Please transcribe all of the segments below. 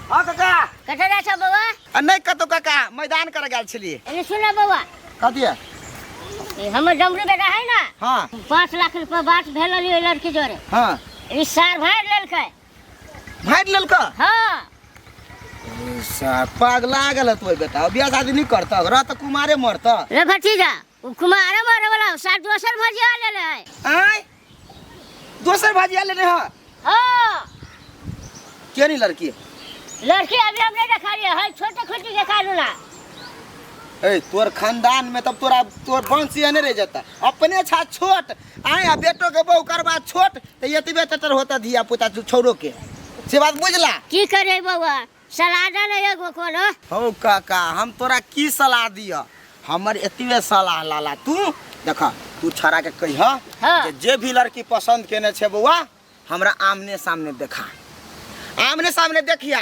हाँ काका कतऽ जाइ छ बौआ? नहीं कतो काका मैदान कर गेल छलिए। एने सुन बौआ, कथिया हमर डमरू बेटा है ना, हाँ 5 लाख रुपया बात भेल रही लड़की जोरे। हाँ ई सार भाड़ लेलकै। भाड़ लेलका? हाँ पागला गेल तो बेटा, बियाह शादी नहीं करता रह तो कुमारे मरता रे भतीजा, उ कुमारे मरे वाला सार दोसर भजिया लेले है। आय दोसर भाजिया लेने हा? हाँ के नहीं लड़की लड़की अभी हम नहीं देखा रही है, छोटे छोटी देखा लूला। ए तोर खानदान में तब तोर वंश ये नहीं रह जाता, अपने छा छोट आए बेटो के बहू करवा छोट तो ये तबे तटर होता धिया पुता छोरो के से बात बुझला। की करे बौआ, सलाह डाले एगो कोनो। हो काका हम तोरा की सलाह दिया, हमर एतबे सलाह लाला तू देखा, तू छड़ा के कह हाँ। जे भी लड़की पसंद केने छे बउआ हमरा आमने सामने देखा, आमने सामने देखिया,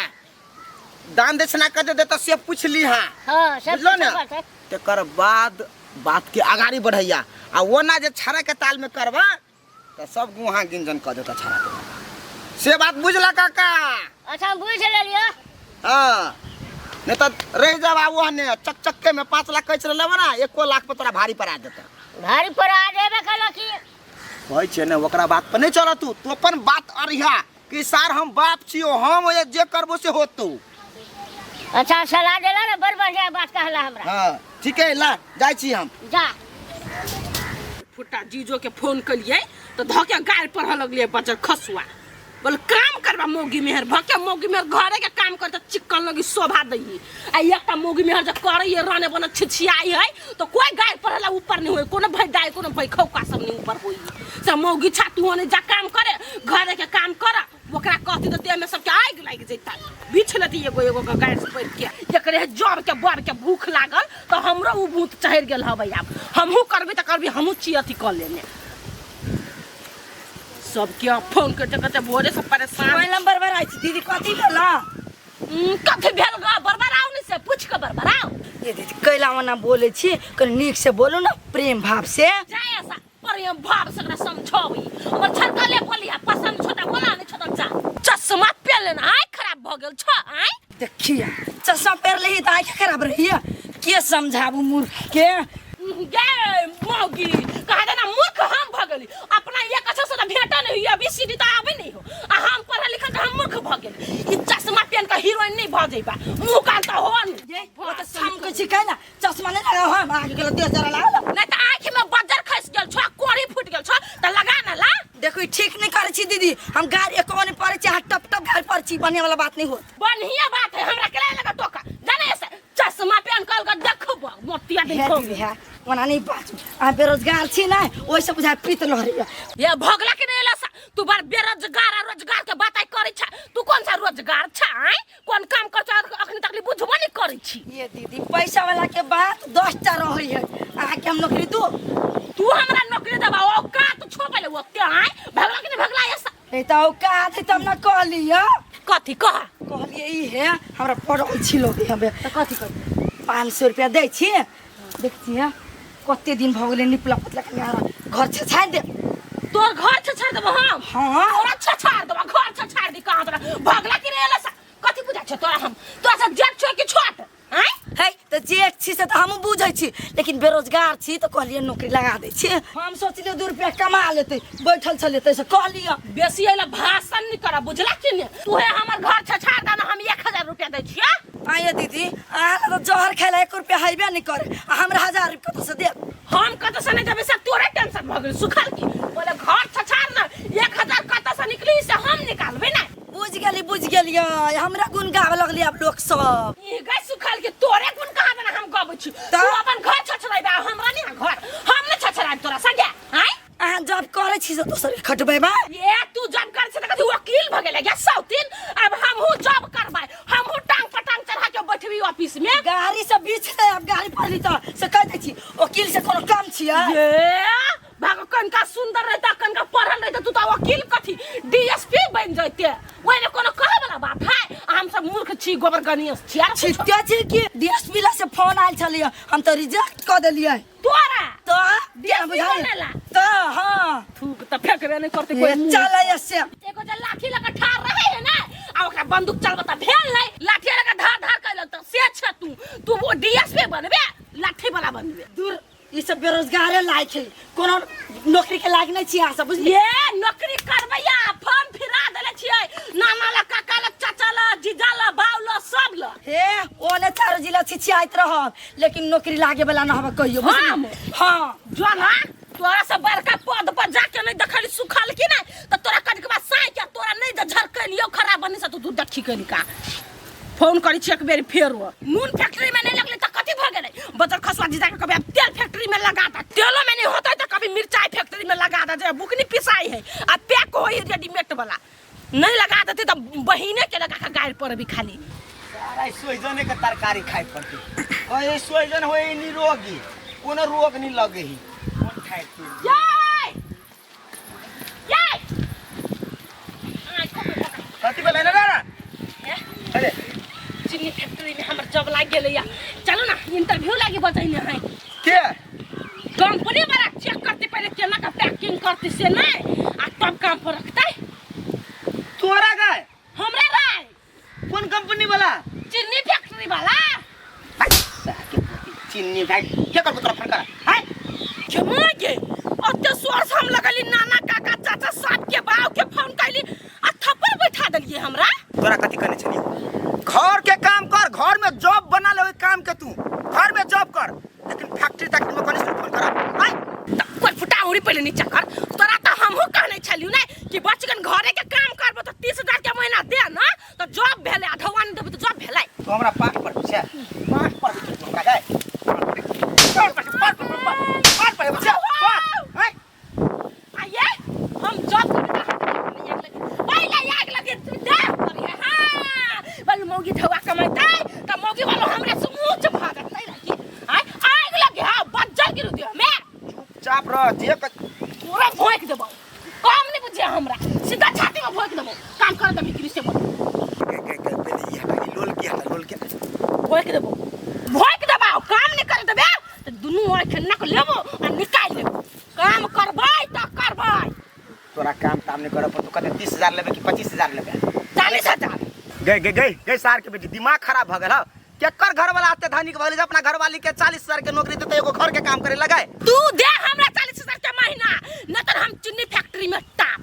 दान दक्षिणा कर दे तो से पूछ ली हा। हाँ सब बुझलो ना, बात है। तेकर बाद बात के आगाड़ी बढ़ैया आ वो ना जे छड़ा के ताल में करबा तो सब गुहा गिंजन कर देता छड़ा के से बात बुझला काका। अच्छा हम बुझ लेलियो। हाँ नहीं तो रह जाबा वो ने चक चक्के में 5 लाख कैसे लेबा ना 1 लाख पे तोरा भारी पड़ा देता। भारी पर आ देबे कल की कहै छे ने ओकरा बात पर नहीं चल, तू अपन बात अरिहा कि सार हम बाप छियो, हम जे करबो से होतो। अच्छा सलाह देला ना, बड़ बढ़िया बात कहला हमरा। हाँ ठीक है ला जाय छी हम। जा फुटा जीजो के फोन कलिए तो धके गाल पढ़ लगलिए बचर खसुआ बोल काम करबा मौगी मेहर भके मौगी मेहर घरे के काम करते चिकन लगी शोभा दई आ एकटा मौगी मेहर जे करे ये रहने बन छिछियाई है तो कोई गाय पढ़ला ऊपर नहीं होई, कोनो भाई दाई कोनो भाई खौका सब नहीं ऊपर होई। सब मौगी छातू होने जा काम करे घरे के काम कर ओकरा कहती तो देह में सबके आग लाग जैता बिछ लेती एगो एगो गाय से पड़ के जकरे जब के बर के भूख लागल तो हमरो उ भूत चढ़ गेल हबै। अब हमहू करबे त करबे, हमहू चियती कर लेने सबके फोन करते करते भोरे से परेशान। मोबाइल नंबर बराई दीदी कथी भेला? कथी भेल ग बरबराव नहीं से पूछ के बरबराव। ये दीदी कैला मना बोले छी, कनी नीक से बोलो ना, प्रेम भाव से। जाय ऐसा प्रेम भाव से एकरा समझावी और छरकले बोलिया पसंद छोटा बोला नहीं छोटा जा चश्मा पहन लेना आय खराब भ गेल छ आय देखिया चश्मा पहन लेही त आँख खराब रही है, के समझाबू मूर्ख के? गे मौगी कहा देना मूर्ख हम भ गेली, अपना एक अच्छा से भेटा नहीं हुई अभी सीधी तो आवे नहीं हो आ हम पढ़ा लिखा तो हम मूर्ख भ गेली। ई चश्मा पहन के हीरोइन नहीं भ जइबा, मुंह कान तो हो ये वो तो शाम को सिखाइला चश्मा नहीं लगा हम आगे के दिया जरा ला नहीं तो आँख में बजर खस गेल छ कोड़ी फूट गेल छ त लगा ना ला। देखो ई ठीक नहीं करे छी दीदी, हम गाड़ी कोने पड़े छी, टप टप गाड़ी पर छी, बढ़िया वाला बात नहीं हो। बढ़िया बात है हमरा के लगा टोका जाने से चश्मा पहन कल का देखबो मोतिया देखो वना नहीं बात आ बेरोजगार छी ना ओइ सब बुझा पीत लहरी ये भगला के नहीं लसा तू बार बेरोजगार आ रोजगार के बात करे छ, तू कौन सा रोजगार छ आय कौन काम कर छ अखन तक बुझबो नहीं करे छी। ये दीदी पैसा वाला के बात 10 टा रही है, आ के हम नौकरी दो तू हमरा नौकरी देबा ओ का तू छोपले ओते आय भगला के नहीं भगला ऐसा ए त ओ का थे तब ना कहलिया कथी कह कहलिए ई है हमरा पढ़ल छिलो दे हमे त कथी कर 500 रुपया दै छी देखिए कते दिन भ गेलै निपला पतला के घर से छाड़ दे तोर घर से छाड़ देबो हम। हां और अच्छा छाड़ देबा घर से छाड़ दी कहां तोरा भगला के नहीं लसा कथी बुझा छ तोरा हम तोरा से जेठ छ कि छोट आय है त जेठ छी से त हम बुझै छी, लेकिन बेरोजगार छी त कहलिए नौकरी लगा दै छी। हम सोचलिए 2 रुपया कमा लेते बैठल छले त से कहलिए बेसी एला भाषण नहीं करा बुझला कि नहीं तू है हमर घर से छाड़ देना हम 1000 रुपया दै छिया। आये दीदी आ तो जहर खेला 1 रुपया हैबे नहीं करे, हमरा 1000 रुपया तो से दे हम कत से नहीं देबे से तोरे टेंशन भ गेल सुखल की बोले घर से छाड़ ना 1000 कत से निकली से हम निकालबे ना। बुझ गेलिए हमरा गुण गावे लगली आप लोग सब ई गई सुखल के तोरे गुण कहा देना हम गबै छी तू अपन घर छछराइबा हमरा नहीं घर हम नहीं छछराइब तोरा संगे आय आ जब करे छी से दोसर खटबै बा ये तू जब कर से कथि वकील भ गेले या सौतीन अब हमहू जॉब करबै हमहू टांग पटांग चढ़ा के बैठबी ऑफिस में गाड़ी से बीच है, अब गाड़ी पड़ली त से कह दै छी वकील से कोनो काम छिया। ये भाग कनका सुंदर रहता कनका पढ़ल रहता तू तो वकील कथी डीएसपी बन जैते ओने कोनो कहे वाला बात है हम सब मूर्ख छी गोबर गणेश छी यार छिट्या छी कि डीएसपी ला से फोन आइल छलिए हम तो रिजेक्ट कर देलिए तोरा तो डीएसपी बनेला तो हां थूक त फेंकबे नहीं करते कोई चल ऐसे एगो जे लाठी लगा ठाड़ रहे है ना आ ओकरा बंदूक चलबता भेल नहीं लाठी लगा धार धार कैल त से छ तू वो डीएसपी बनबे लाठी वाला बनबे दूर ई सब बेरोजगारे लायक है कोनो नौकरी के लायक नहीं छिया सब बुझलिए ये नौकरी करबैया फॉर्म फिरा देले छियै नाना ला काका ला चाचा ला जीजा ला बाऊ ला सब ला हे ओने चार जिला छिछियाइत रह लेकिन नौकरी लागे वाला न हबे कहियो बुझलिए हां जो ना तोरा से बड़का पद पर जाके नहीं देखली सुखल की नहीं तो तोरा कद के बाद साई के तोरा नहीं द झरकलियो खराब बनी से तू देखी कली का फोन करी छी एक बेर फेर नून फैक्ट्री में नहीं लगले त कथि भ गेलै बजर खसवा जीजा के कभी तेल फैक्ट्री में लगा दा तेलो में नहीं होता तो कभी मिर्चाई फैक्ट्री में लगा दा जे बुकनी पिसाई है आ पैक होई रेडीमेड वाला नहीं लगा देते तो बहिने के लगा के गाड़ पर भी खाली सारा सोइजने के तरकारी खाइ पड़ती कहे सोइजन होई निरोगी कोनो रोग नहीं लगे ही कोन खाइ तू ये ये कथि बोले ना अरे चीनी फैक्ट्री में हमर जॉब लाग गेलै या चलो ना इंटरव्यू लागी बजैले है के कंपनी वाला चेक करते पहले केना का पैकिंग करते से नहीं आ तब काम पर रखते तोरा गए हमरे राय कौन कंपनी वाला चीनी फैक्ट्री वाला चीनी फैक्ट्री क्या कर तोरा फोन कर है केमा गे अते सोर्स हम लगली नाना काका चाचा सब के बाव के फोन कैली आ थप्पड़ बैठा देलिए हमरा तोरा कथि करने छलिए घर के काम कर घर में जॉब बना ले काम के तू घर में जॉब कर लेकिन फैक्ट्री तक में कौन फोन कर हां त कोई फुटाउरी पहले नीचे कर तोरा त हमहु कहने छलियो नै कि बचगन घरे के काम करबो त 30,000 के महीना दे ना त जॉब भेले अठवान देबो त जॉब भेलै तो हमरा पाठ पर छै पाठ पर तू का जाए पाठ पर बच्चा हैं आये हम जॉब पहले आग लगे तू दे करिए हां बल मौगी ठवा कमाते त मौगी वाला हमरा से मुंह च भागत नहीं रही आग लगे हां बज्जर गिर दियो मैं चाप रह जे पूरा भोंक देबो काम नहीं बुझे हमरा सीधा छाती में भोंक देबो काम कर दे बिक्री से बोल पहले ये लोल के भोंक देबो काम नहीं कर देबे त दुनु आंख नक लेबो आ निकाल लेबो काम करबै त करबै तोरा काम ताम नहीं करे पर तू कहते 30,000 लेबे कि 25,000 लेबे 40,000 गई सार के बेटी दिमाग खराब भ गेल ह केकर घर वाला आते धानी के बोले अपना घर वाली के 40,000 के नौकरी देते एगो घर के काम करे लगाए तू दे हमरा 40,000 के महीना न त हम चीनी फैक्ट्री में टाप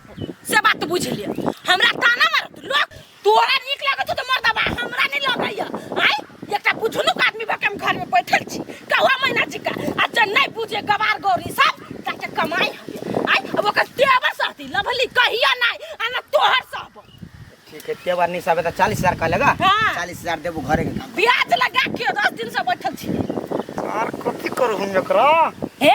से बात बुझ लिया हमरा ताना मारत लोग तोरा निक लागत त मर दबा हमरा नहीं लगैया आई एकटा बुझनुक आदमी बकम घर में बैठल छी कहवा महीना जिका आ ज नहीं बुझे गवार गौरी सब ताके कमाई आई अब ओकर तेवर सहती लभली कहिया नहीं आ न तोहर सब ठीक है तेवर नहीं सबे त 40,000 का लगा हाँ। 40,000 देबो घरे के काम ब्याज लगा के 10 दिन से बैठल छी यार कथि करू हम एकरा ए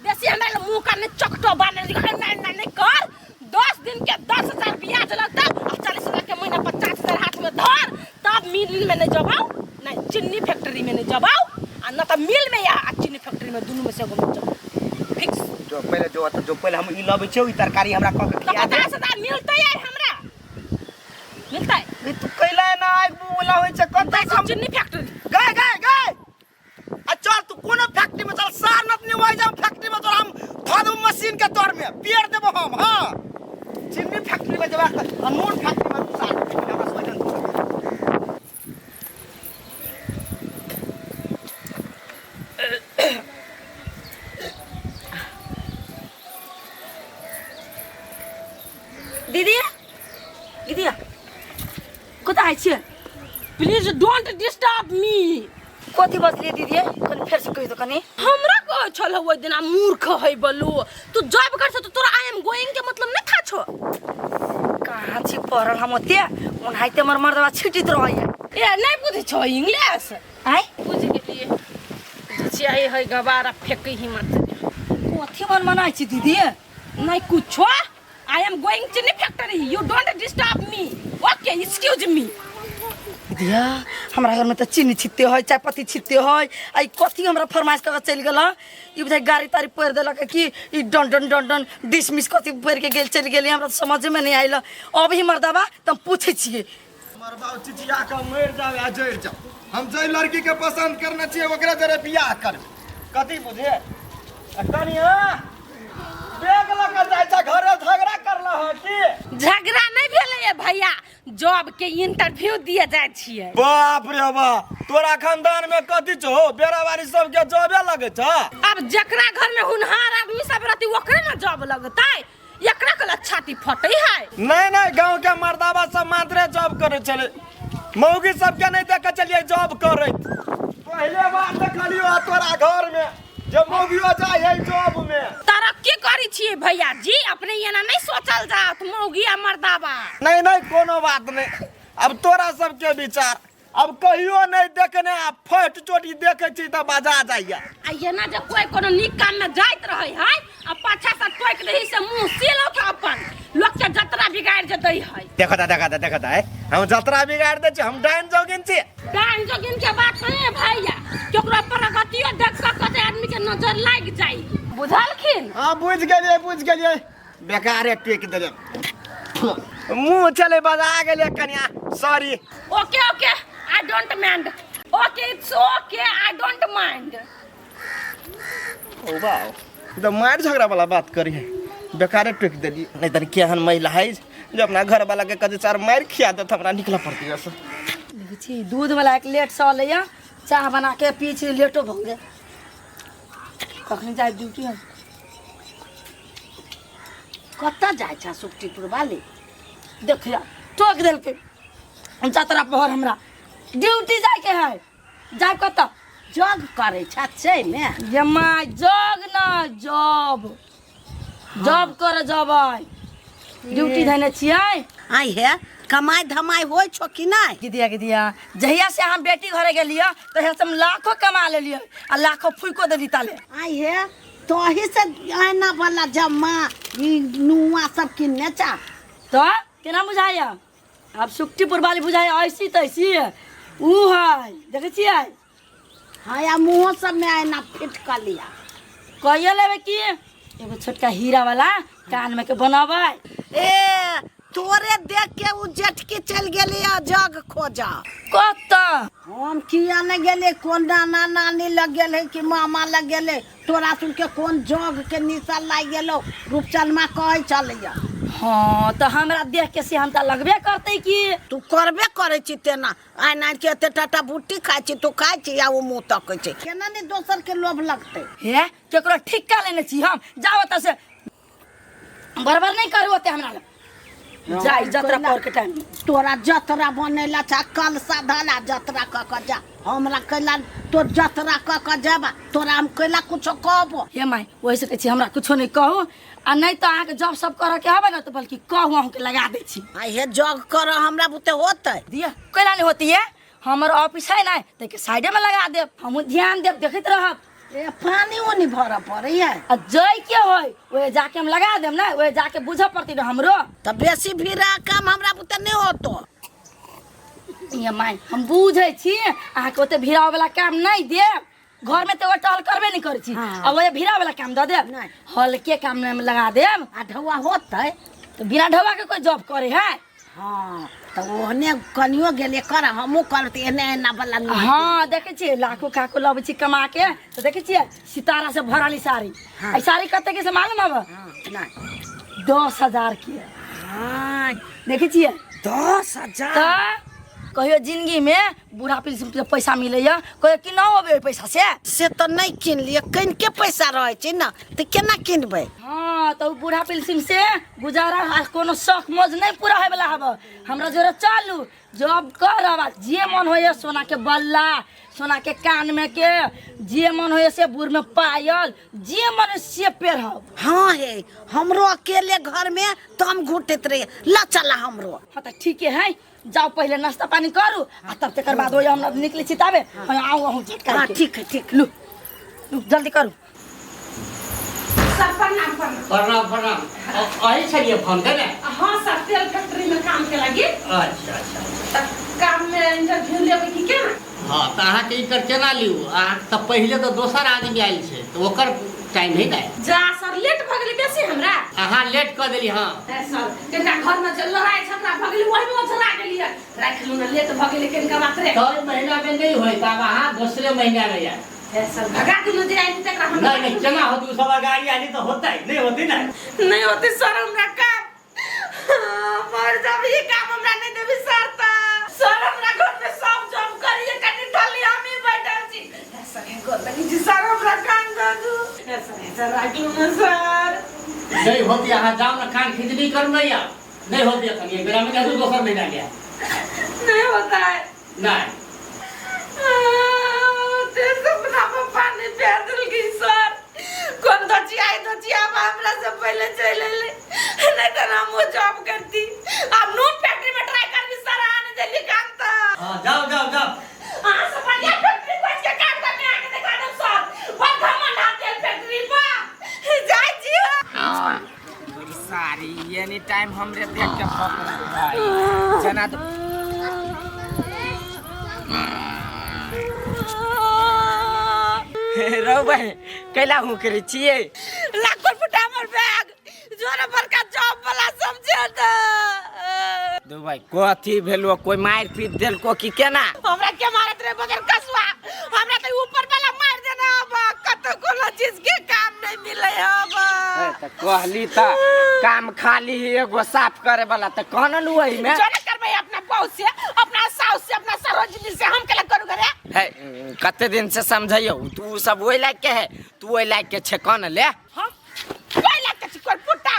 बेसी हमरा मुंह का ने चकटो बाने नहीं कर 10 दिन के 10,000 ब्याज लगता और 40,000 के महीना 50,000 हाथ में धर तब मिल में नहीं जबाओ नहीं चीनी फैक्ट्री में नहीं जबाओ और न तो मिल में या चीनी फैक्ट्री में दोनों में से एगो में जाओ फिक्स जो पहले हम ई लबे छै ई तरकारी हमरा क के खिया दे 50,000 मिलता है हमरा मिलता है ई तू कैला ना आइ बोला होय छै कत हम चीनी फैक्ट्री गए आ चल तू कोनो फैक्ट्री में चल सार नत नहीं होय जा फैक्ट्री में तो हम धो मशीन के तौर में पेड़ देबो हम हां चीनी फैक्ट्री में जबा नून फैक्ट्री में तू सार हमरा सोचन दीदी कत आइ छियै प्लीज डोंट डिस्टर्ब मी कथी बजलिए दीदी कनी फेर से कहि दो कनी हमरा कह छल ओ दिन मूर्ख है बलू तू जॉब कर तो तोरा आई एम गोइंग के मतलब नहीं था छो कहाँ छी पढ़ल हम ओते ओनाहिते हमर मर्दवा छिटित रहैया ए नहीं बुझी छो इंग्लिश आइ बुझ गेलिए छियै है गवारा फेक ही मत कथी मन मनाइ छी दीदी नहीं कुछ I am going to the factory you don't disturb me okay excuse me दिया हमरा घर में तो चीनी छित्ते है चायपत्ती छित्ते है आई कथी हमरा फरमाइश कर चल गेल ई बुझाइ गाड़ी तारी पैर देलक कि ई डन डिसमिस कथी पैर के गेल चल गेली हमरा समझ में नहीं आइल अभी मर्दाबा तुम पूछे छिए मर्दा चिचिया के मर जावे आ जड़ जाओ हम जे लड़की के पसंद करना चाहिए ओकरा जरे बियाह कर कथी बुझे कनिया बेग लगा जाय छ घर झगड़ा करला हो कि झगड़ा नहीं भेले भैया जॉब के इंटरव्यू दिए जाए छियै। बाप रे बाप, तोरा खानदान में कथी छो? बेराबारी सब के जॉबे लगे छ? अब जकरा घर में हुनहार आदमी सब रहती ओकरे ना जॉब लगतै, एकरा कला छाती फटै है। नहीं गांव के मर्दाबा सब मात्रे जॉब करे चले, मौगी सब के नहीं देखे चलिए जॉब करे। पहले बार देखलियो तोरा घर में जब मौगियो जाए है जॉब में। तरक्की करी छियै भैया जी, अपने एना नहीं सोचल जात मौगी आ मर्दाबा। नहीं कोनो बात नहीं। अब तोरा सबके विचार, अब कहियो नहीं देखने आ फट चोटी देखे छी त बाजा जाइया। आ एना जब कोई कोनो निक काम में जाइत रहे है आ पाछा से टोक दही से मुंह सीलो के अपन लोग के जतरा बिगाड़ जे दै है। देखता है हम जतरा बिगाड़ दे छी, हम डाइन जोगिन छी। डाइन जोगिन के बात नहीं है भैया, केकरो प्रगतियो देख के कते आदमी के नजर लाग जाई, बुझलखिन? हां बुझ गेलिए बेकारे टेक देले, मुंह चले बजा गेलिए कन्या, sorry. Okay I don't mind, okay it's okay I don't mind. Oh wow, तो मार झगड़ा वाला बात करी है, बेकारे टेक देली। नहीं तर केहन महिला है जो अपना घर वाला के कदे चार मार खिया दे हमरा निकला पड़ती है। देखै छी दूध वाला एक लेट से लैया, चाह बना के पी छी, लेटो भ गेल। कखनी जाय ड्यूटी हम कत्ता जाय छ सुक्तिपुर वाली? देखिया टोक देलकै जतरा पहर, हमरा ड्यूटी जाय के है। जाय कत्ता? जग करे छ से में ये माय जग ना जॉब करे जबै, ड्यूटी धने छियै। आई है कमाई धमाई होय छो कि नहीं? गिदिया जहिया से हम बेटी घरे गेलिया तहिया से हम लाखों कमा लेलियै आ लाखों फुइको देली ताले। आई है तो ही से आना वाला जम्मा ई नुआ सब किन्ने चा तो केना बुझाया? अब सुक्तिपुर वाली बुझाया ऐसी तैसी ऊ है, देखे छियै? हाँ या मुँह सब में आना फिट कर लिया। कहिया लेबे की? एगो छोटका हीरा वाला कान में के बनाबै। ए तोरे देख के उ जेठकी चल गेली जग खोजा। कत्ता? हम किया न गेले, कोन नाना नानी लग गेले कि मामा लग गेले, तोरा सुन के कोन जग के निशा लाग गेलो, रूपचंद कहे चलिया। हाँ तो हमरा देख के सिहनता लगबे करते की? तू करबे करे छी तेना, आइ ना के ते टाटा बुट्टी खाइ छी, तू खाइ छी या वो मुंह तकै छी, केना ने दोसर के लोभ लगते। हे केकरो ठिक्का लेने छी हम, जाओ त से बराबर नहीं करू ओते हमरा लग। जाई जतरा पर के टाइम तोरा जतरा बनेला छ कल साधला जतरा क जा, हमरा कैला तो जतरा क जाबा, तोरा हम कैला कुछो कहबो? हे माई वैसे कहै छी हमरा कुछो नहीं कहू, आ नहीं तो अहाँ के जॉब सब करे के हबे न तो बल्कि कहू अहूँ के लगा दे छी। आई हे जग कर हमरा बुते होतै दिया कैला नहीं होती है, हमर ऑफिस है ना ते के साइडे में लगा देब, हम ध्यान देब, देखत रहब। ए पानी ओनी भर पड़ै है आ जय के होय ओए जाके हम लगा देब ना, ओए जाके बुझ पड़ती न हमरो। त बेसी भीड़ा काम हमरा बुते नहीं होतो। ये माई हम बुझै छी अहाँ के ओते भीड़ा वाला काम नहीं देब, घर में तो टहल करबे नहीं करै छी। हाँ। अब ओए भीड़ा वाला काम द देब, नहीं। हल्के काम में लगा देब। आ ढौआ होतै तो बिना ढवा के कोई जॉब करे है? हाँ तो ओहने कनियो गेले कर, हमहू करते एने एना वाला नहीं। हाँ देखे छी लाखों काको लबै छी कमा के, तो देखे छी सितारा से भरली साड़ी। हाँ। आई साड़ी कते के से मालूम हब? हाँ नहीं 10,000 की। हाँ देखे छी 10,000 तो कहियो जिंदगी में बूढ़ा पीढ़ी से पैसा मिलैया, कहियो कि ना होबे पैसा से तो नहीं किन लिए, किन के पैसा रहे छी ना तो केना किनबै? हाँ तो बूढ़ा पीढ़ी से गुजारा आ कोनो शौक मौज नहीं पूरा होय वाला हब। हमरा जोरे चलू जॉब करब, जे मन होय सोना के बल्ला, सोना के कान में के, जे मन होय से बुर में पायल, जे मन होय से पेरहब। हाँ हे हमरो अकेले घर में दम घुटत रहे, ला चला हमरो। हाँ तो ठीक है, जाओ पहले नाश्ता पानी करू आ तब तकर बाद हो हम निकले छी तबे। हाँ आओ आहू झटका। हाँ ठीक है ठीक। लू जल्दी करू। सर प्रणाम प्रणाम। प्रणाम अही छलिए फोन करे। हाँ सर तेल फैक्ट्री में काम के लगी। अच्छा काम में इंटरव्यू लेबै की केना? हाँ तो अहाँ के इकर केना लियू? अहाँ तो पहले तो दोसर आदमी आयल छे तो ओकर टाइम नहीं दे। जा सर लेट भ गेलै बेसी हमरा। अहाँ लेट कर देली। हाँ सर कनिका घर में जे लड़ाई झगड़ा भ गेलै ओहि में झगड़ा गेलियै, राख लू ना लेट भ गेलै कनिका बात रे। 3 महीना में नहीं होई तब अहाँ दूसरे महीना में आए। सर भगा दिलो जे आई तकरा हम नहीं केना होती सब गाड़ी आली तो होता ही नहीं होती ना। नहीं होती सर हमरा काम। मर जब ये काम हमरा नहीं देबी सर सर नहीं होती यहाँ जाओ ना कान खिंचनी कर मैया नहीं होती है कहीं मेरा में दोसर महीना गया नहीं होता है नहीं सपना में पानी फेर दिल की सर कौन दचिया हमरा से पहले चले ले नहीं तो ना वो जॉब करती अब नून फैक्ट्री में ट्राई कर भी सर आने जल्दी काम था हाँ जाओ जाओ जाओ हां सपना फैक्ट्री को के काम करने आके दिखा दो सर बहुत घमंड आते फैक्ट्री पर जाय जी सारी एनी टाइम हमरे देख के पकड़ भाई जना तो रौ भाई कैला हूँ करे छिए लाखों फुटा हमर बैग जोरे बड़का जॉब वाला समझे त दो भाई कथी भेलो कोई मार पीट देल को की केना हमरा के मारत रे बगल कसवा हमरा तो ऊपर वाला मार देना अब कत कोनो चीज के काम नहीं मिले अब त कहली त काम खाली एगो साफ करे वाला त कहन वही में जोरे करबे अपना बहू से अपना सास से अपना सरोजनी से हम केला करू करे है कते दिन से समझाइयो तू सब वही लायक के है तू वही लायक के छे कौन ले हां कोई लाग के कोई पुटा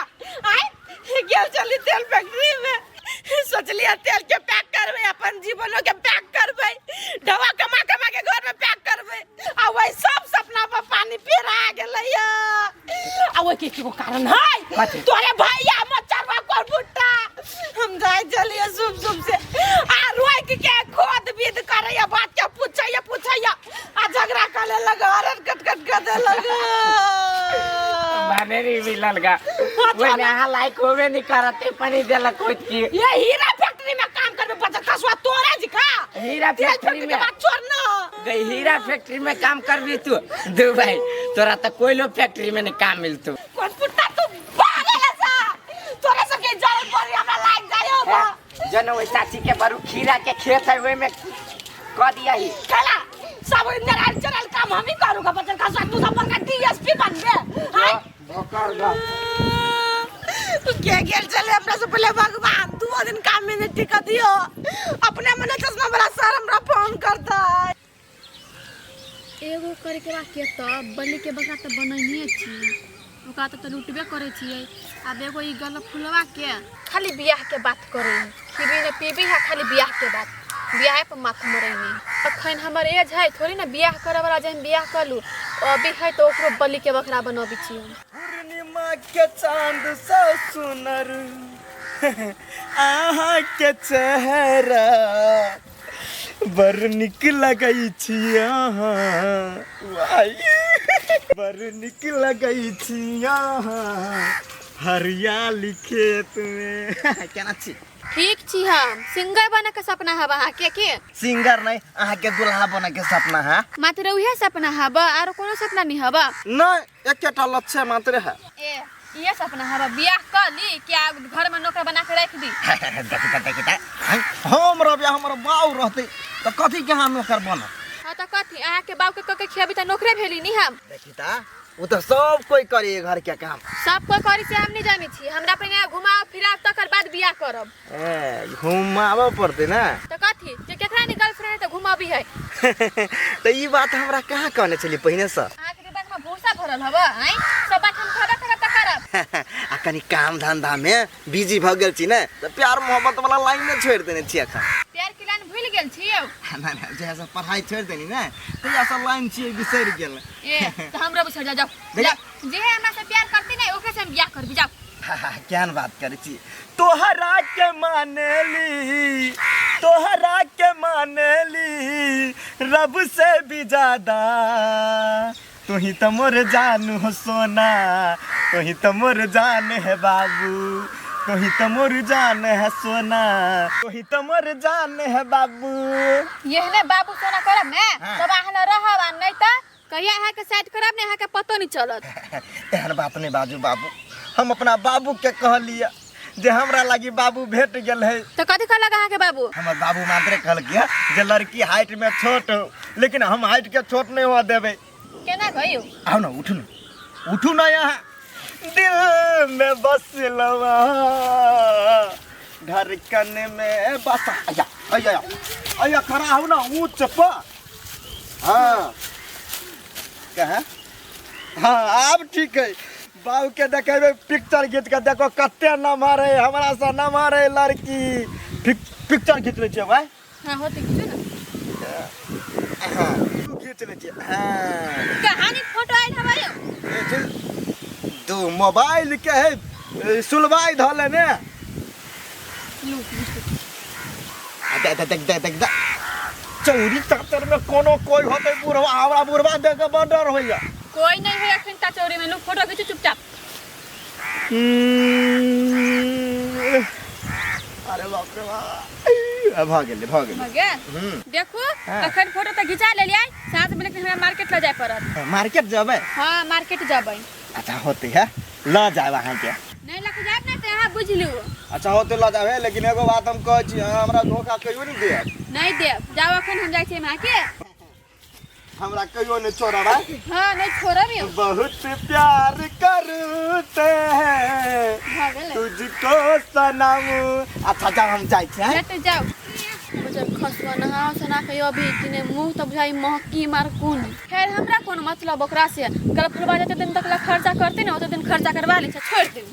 आय गेल चली तेल फैक्ट्री में सोचलिए तेल के पैक करबे अपन जीवनो के पैक करबे ढवा कमा के घर में पैक करबे आ वही सब सपना पर पानी फेर आ गेलैया आ वो के को कारण है तोरे भैया मचरवा कर बुट्टा हम जाय चलिए सुब से आ रोई के खोद बीद करैया बात के पूछैया आ झगड़ा करे लगा हरन कट कर दे लगा बनेरी मिलल गा वो नहा लायक होवे नहीं करते पानी देला कोई की ये हीरा फैक्ट्री में काम करबे बच्चा कसवा तोरा दिखा हीरा फैक्ट्री में बात छोड़ना गई हीरा फैक्ट्री में काम करबी तू दो भाई तोरा त कोयलो फैक्ट्री में नहीं काम मिलतो कौन पुट्टा तू पागल है सा तोरा से के जल पर हमरा लाग जायो बा जन ओई चाची के बरू खीरा के खेत है ओई में क दिया ही चला सब इंदर चल काम हम ही करूंगा बच्चा कसवा तू सब का डीएसपी बन बे हां भोकर गा के गेल चले अपना से पहले भगवान 2 दिन काम में नहीं टिका दियो अपने मन चश्मा वाला सर हमरा फोन करता है एगो करे के बाकी त बलि के बगा त बनैनी छी ओका त लुटबे करे छियै अब एगो ई गल फुलवा के खाली बियाह के बात करे खिबी ने पीबी है खाली बियाह के बात बियाह पर माथ मरैनी अखन हमर एज है थोड़ी ना बियाह करे वाला जहन बियाह करलू अभी है तो ओकरो बलि के बकरा बनबी छी पूर्णिमा के चांद सा सुनर आहा के चेहरा बर निक लगई छी आहा बर निक लगई छी आहा हरियाली खेत में केना छी ठीक छी हम सिंगर बने के सपना हवा के सिंगर नहीं आहा के दुल्हा बने के सपना है मात्र उहे सपना हवा आरो कोनो सपना नहीं हवा नहीं एकटा लक्ष्य मात्र है ए ये सपना हवा बियाह कर ली क्या घर में नौकर बना के रख दी देखिता हमरा बियाह हमर बाऊ रहते त कथि के हम नौकर बन हां त कथि आहा के बाऊ के खियाबी त नौकरे भेली नहीं हम देखिता वो तो सब कोई करे घर के काम सब कोई करी से हम नहीं जानी छी हमरा पे घुमाओ फिराओ तकर बाद बियाह करब ए घुमावे पड़ते ना त कथि जे केकरा नि गर्लफ्रेंड त घुमाबी है तो ई बात हमरा कहां कहने चली पहिने से आहा के बात में भूसा भरल हवा हैं सब बात हम खड़ा खड़ा त करब आ कनी काम धंधा में बिजी भ गेल छी ने तो प्यार मोहब्बत वाला लाइन में छोड़ देने छी अखन प्यार के लाइन भूल गेल छी ना ना जैसा पढ़ाई छोड़ देनी ना तो ऐसा लाइन छी बिसर गेल ए त हमरा बिसर जा जाओ जे हमरा से प्यार करती नहीं ओके से हम बियाह करबी जाओ क्या बात करे छी तोहरा के मानेली रब से भी ज्यादा तू ही तो मोर जान हो सोना तू ही तो मोर जान है बाबू तू ही तो मोर जान है सोना तू ही तो मोर जान है बाबू यहने बाबू सोना करब ने तब आहला रहब आ नहीं त कहिया अहाँ के साइड करब ने अहाँ के पतो नहीं चलत एहन बात नहीं बाजू बाबू हम अपना बाबू के कहलिया जे हमरा लागी बाबू भेट गेल है तो कथि कहलक अहाँ के बाबू हमर बाबू मात्रे कहल के जे लड़की हाइट में छोट हो लेकिन हम हाइट के छोट नहीं हुआ देबे केना कहियो आओ ना उठू ना यहाँ दिल में बसलवा धड़कन में बसा आया खड़ा हो ना ऊंच पर हाँ कहा हाँ अब ठीक है। बाबू के देखेबे पिक्चर खींच के देखो कते न मारे हमरा से न मारे लड़की। पिक्चर खींच ले भाई। हाँ होते किछु ना हाँ तू खींच ले हाँ कहानी फोटो आइल हमारे तू मोबाइल के है सुलवाई धले ने देख चोरी चातर में कोनो कोई होते बुढ़वा हमरा बुढ़वा देख के बड़ डर होइया। कोई नहीं है अखन ता चोरी में लोग फोटो खींचो चुपचाप। अरे बाप रे बाप भाग गेले भगे देखो अखन फोटो त घिचा ले लिया साथ में लेकिन हमरा मार्केट ले जाय पड़त। मार्केट जाबे। हां मार्केट जाबै। अच्छा होते है ल जाए वहां के नहीं लक जाब नहीं त यहां बुझ लियो। अच्छा होते ल जाबे लेकिन एगो बात हम कहै छी हमरा धोखा कहियो नहीं दे। नहीं दे जाओ अखन हम जाय छी वहां के हमरा कहियो नहीं छोड़बा। हां नहीं छोड़बियो। बहुत प्यार करते हैं भागले तुझको सनम। अच्छा जा हम जाय छी। लेट जाओ जब खसवा नहा सना के अभी तिने मुंह त बुझाई महकी मार कोन। खैर हमरा कोन मतलब ओकरा से गलत फुलवा जते दिन तक ला खर्चा करते ना ओते दिन खर्चा करवा ले छोड़ दे।